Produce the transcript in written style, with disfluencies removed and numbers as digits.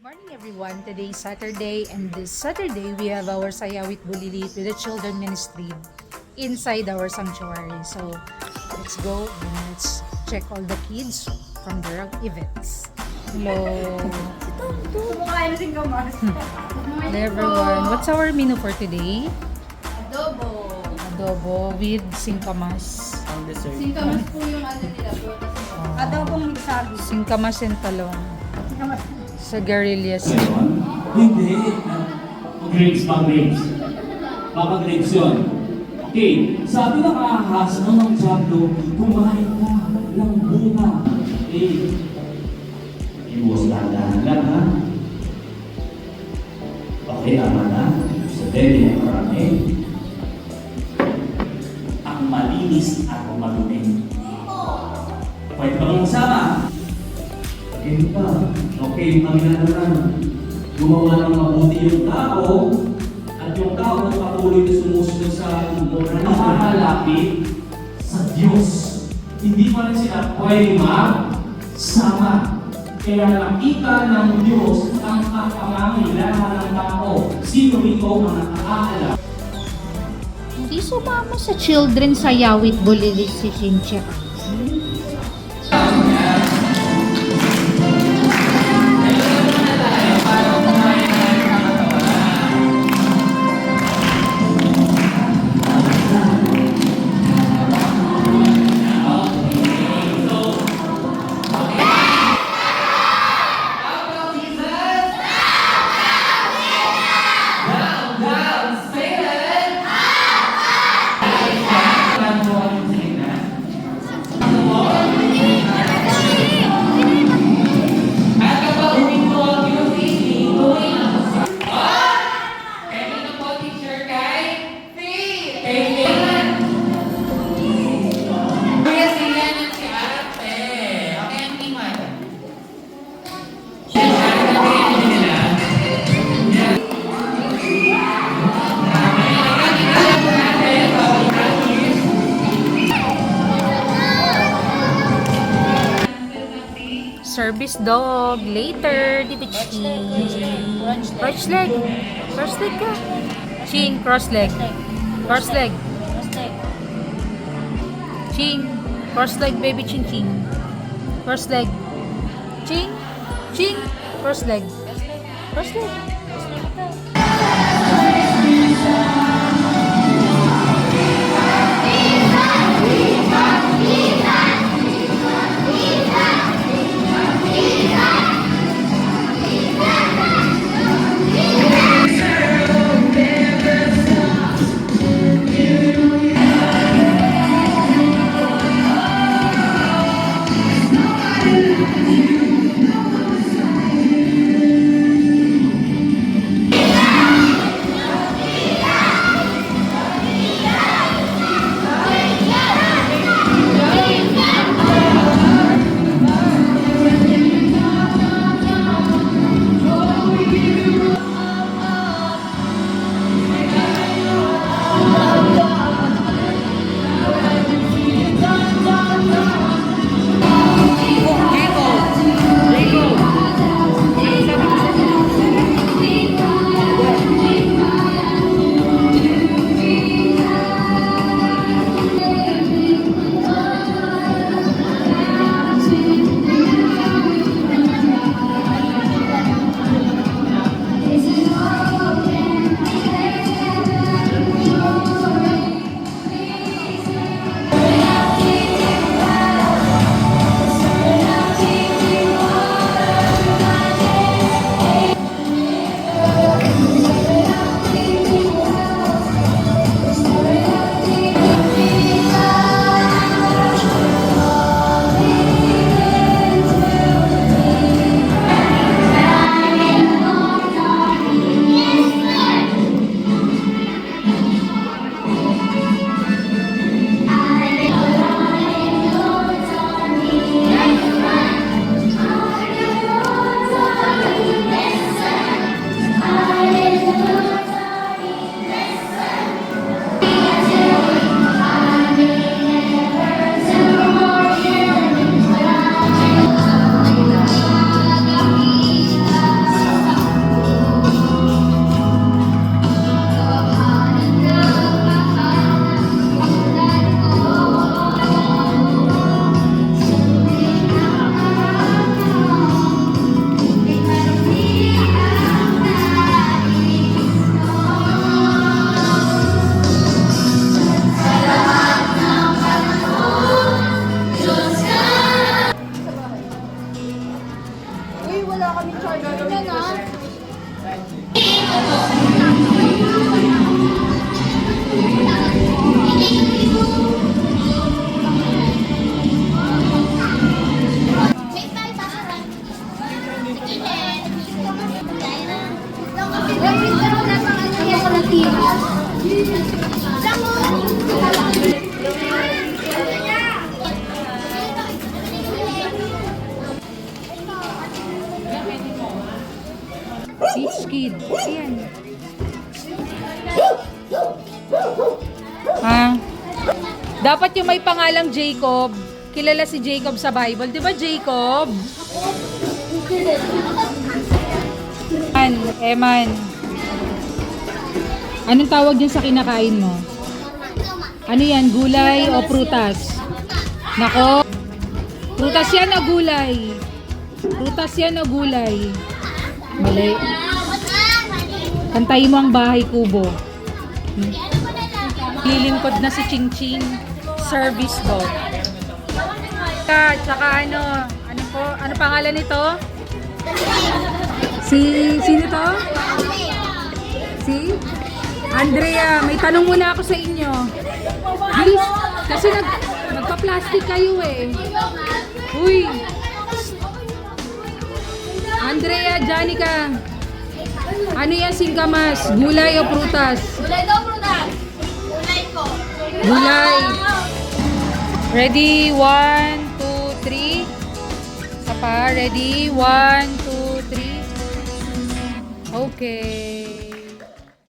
Morning everyone. Today is Saturday and this Saturday we have our Saya with Bulilit with the Children Ministry inside our sanctuary. So let's go and let's check all the kids from their events. Hello. Hello everyone. What's our menu for today? Adobo with singkamas. Ang dessert. Singkamas po yung ano nila po. Adobong migsagi. Singkamas and talong. Sa Garillas. Hindi. Grapes pa, grapes. Baka grapes yun. Okay, sabi ng ahas ng Diablo, kumain ka ng bunga. Iwas dahan lang, ha? Okay, tama na. Sabihin ang marami. Ang malinis at marumi. Pwede ba kang masama? Hindi pa. Okay, Panginoon, gumawa ng mabuti yung tao at yung tao na patuloy na sumusunod sa mura na nakakalapit sa Diyos. Hindi pa rin sila pwede magsama. Kaya nakita ng Diyos ang pangangailangan ng tao. Sino ito ang nakakaalam? Hindi sumama sa Children Saya with Bulilit si Cynthia. Service dog later, di ba Ching? Cross leg. Cross leg ka. Ching, cross leg. Cross leg. Ching, cross leg baby Ching Ching. Cross leg. Ching, Ching, cross leg. Cross leg. Beach Kid. Ayan. Dapat yung may pangalang Jacob. Kilala si Jacob sa Bible. Di ba Jacob? Eman. Anong tawag dyan sa kinakain mo? Ano yan? Gulay o prutas? Nako. Prutas yan o gulay? Prutas yan o gulay? Mali. Kantayin mo ang bahay kubo. Lilingkod na si Ching Ching. Service dog. Tsaka ano pangalan nito? Sino to? Si Andrea. May tanong muna ako sa inyo. Bilis, kasi nagpa-plastic kayo eh. Uy. Andrea, Janica. Ano yan, singkamas? Gulay o prutas? Gulay daw, prutas. Gulay ko. Gulay. Ready? 1, 2, 3. Isa pa. Ready? 1, 2, 3. Okay.